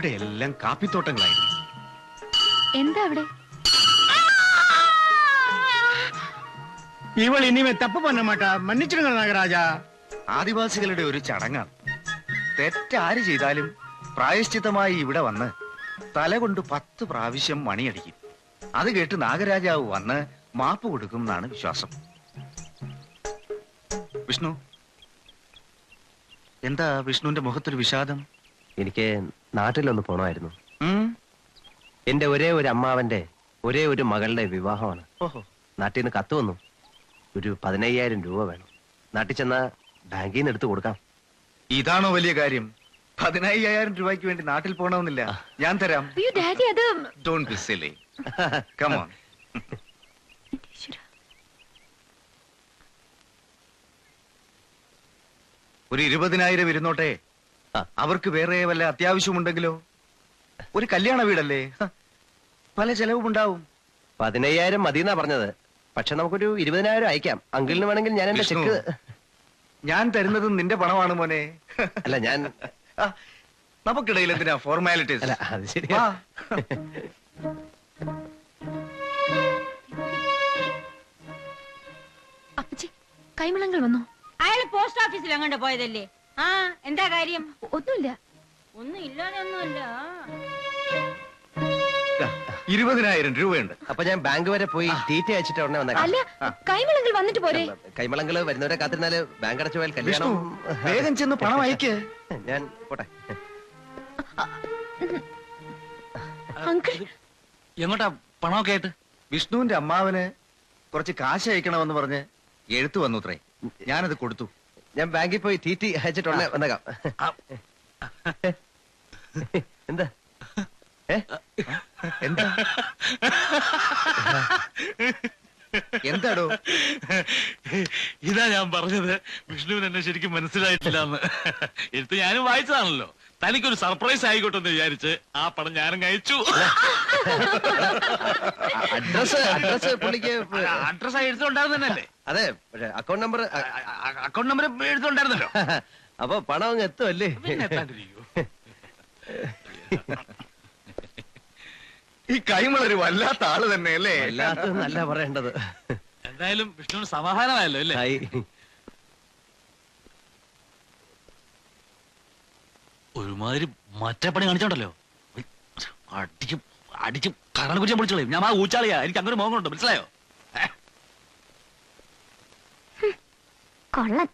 ഇവിടെ എല്ലാം കാപ്പിത്തോട്ടങ്ങളായിരുന്നു. എന്താ അവിടെ? ഇവൾ ഇനിമേ തപ്പ് പന്ന മാട്ടാ, മன்னிச்சிடுங்க നാഗരാജ. ആദിവാസികളുടെ ഒരു ചടങ്ങാണ്. തെറ്റാര് ചെയ്താലും പ്രായശ്ചിത്തമായി ഇവിടെ വന്ന് തല കൊണ്ട് 10 പ്രാവശ്യം മണിയടിക്കും. അത് കേട്ട് നാഗരാജാവ് വന്ന് മാപ്പ് കൊടുക്കും എന്നാണ് വിശ്വാസം. വിഷ്ണു, എന്താ വിഷ്ണുവിന്റെ മുഖത്തൊരു വിഷാദം? എനിക്ക് നാട്ടിലൊന്ന് പോണമായിരുന്നു. എന്റെ ഒരേ ഒരു അമ്മാവന്റെ ഒരേ ഒരു മകളുടെ വിവാഹമാണ്. ഓഹോ. നാട്ടിൽ നിന്ന് കത്ത് വന്നു. ഒരു 15,000 രൂപ വേണം. നാട്ടിൽ ചെന്ന ബാങ്കിൽ നിന്ന് എടുത്തു കൊടുക്കാം. ഇതാണോ വലിയ കാര്യം? 15,000 രൂപയ്ക്ക് വേണ്ടി നാട്ടിൽ പോണമെന്നില്ല. ഞാൻ തരാം. Don't be silly. Come on. ഒരു 20,000 ഇരുന്നോട്ടെ. അവർക്ക് വേറെ വല്ല അത്യാവശ്യമുണ്ടെങ്കിലോ? ഒരു കല്യാണ വീടല്ലേ, പല ചെലവുമുണ്ടാവും. 15,000 മതിയെന്നാ പറഞ്ഞത്. പക്ഷെ നമുക്കൊരു 20,000 അയക്കാം. അങ്കിളിന് വേണമെങ്കിൽ ഞാൻ എന്റെ ചെക്ക്. ഞാൻ തരുന്നത് നിന്റെ പണമാണ് മോനെ. അല്ല, ഞാൻ നമുക്കിടയിൽ എന്തിനാ ഫോർമാലിറ്റീസ്? അല്ല, അത് ശരിയാ. അപ്പച്ചി, കൈമളങ്ങൾ വന്നോ? അയാൾ പോസ്റ്റ് ഓഫീസിൽ അങ്ങോട്ട് പോയതല്ലേ? ആ, എന്താ കാര്യം? ഒന്നുമില്ല. ഒന്നും ഇല്ലാതെ ഒന്നുമല്ല. 20,000 രൂപയുണ്ട്. അപ്പൊ ഞാൻ ബാങ്ക് വരെ പോയി ഡീറ്റെയിൽ അയച്ചിട്ട് ഉടനെ വന്നേക്കാം. അല്ല, കൈമളങ്ങൾ വന്നിട്ട് പോരെ? കൈമളങ്ങള് വരുന്നവരെ കാത്തിരുന്നാല് ബാങ്ക് അടച്ചു പോയാൽ കല്യാണം. വേഗം ചെന്ന് പണം അയക്ക്. ഞാൻ പോട്ടെ. എങ്ങോട്ടാ പണമൊക്കെ ആയിട്ട്? വിഷ്ണുവിന്റെ അമ്മാവന് കുറച്ച് കാശ് അയക്കണമെന്ന് പറഞ്ഞ് എഴുത്തു വന്നുത്രേ. ഞാനത് കൊടുത്തു. ഞാൻ ബാങ്കിൽ പോയി തീറ്റി അയച്ചിട്ട് ഉടനെ വന്നേക്കാം. എന്താ എന്താ എന്താടോ? ഇതാ ഞാൻ പറഞ്ഞത്, വിഷ്ണുവിന് എന്നെ ശരിക്കും മനസ്സിലായിട്ടില്ല എന്ന്. എടുത്ത് ഞാനും വായിച്ചതാണല്ലോ. തനിക്കൊരു സർപ്രൈസ് ആയിക്കോട്ടെ എന്ന് വിചാരിച്ച് ആ പണം ഞാനും കഴിച്ചു. അഡ്രസ് പുള്ളിക്ക് അഡ്രസ് എഴുത്തുണ്ടായിരുന്നല്ലേ? അതെ, പക്ഷെ അക്കൗണ്ട് നമ്പർ എഴുത്തുണ്ടായിരുന്നല്ലോ. അപ്പൊ പണം അങ്ങ് എത്തുമല്ലേ? ഈ കൈമളൊരു വല്ലാത്ത ആള് തന്നെ അല്ലേ? വല്ലാത്തല്ല പറയേണ്ടത്. എന്തായാലും വിഷ്ണുവിന് സമാധാനമായല്ലോ അല്ലേ? ഒരുമാതിരി മറ്റേ പണി കാണിച്ചോണ്ടല്ലോ. അടിച്ച് കടനെ കുറിച്ച് വിളിച്ചോളൂ. ഞാൻ ആ ഊച്ചാളിയാ. എനിക്ക് അങ്ങനെ മോഹമുണ്ട്, മനസ്സിലായോ? കൊള്ളാം.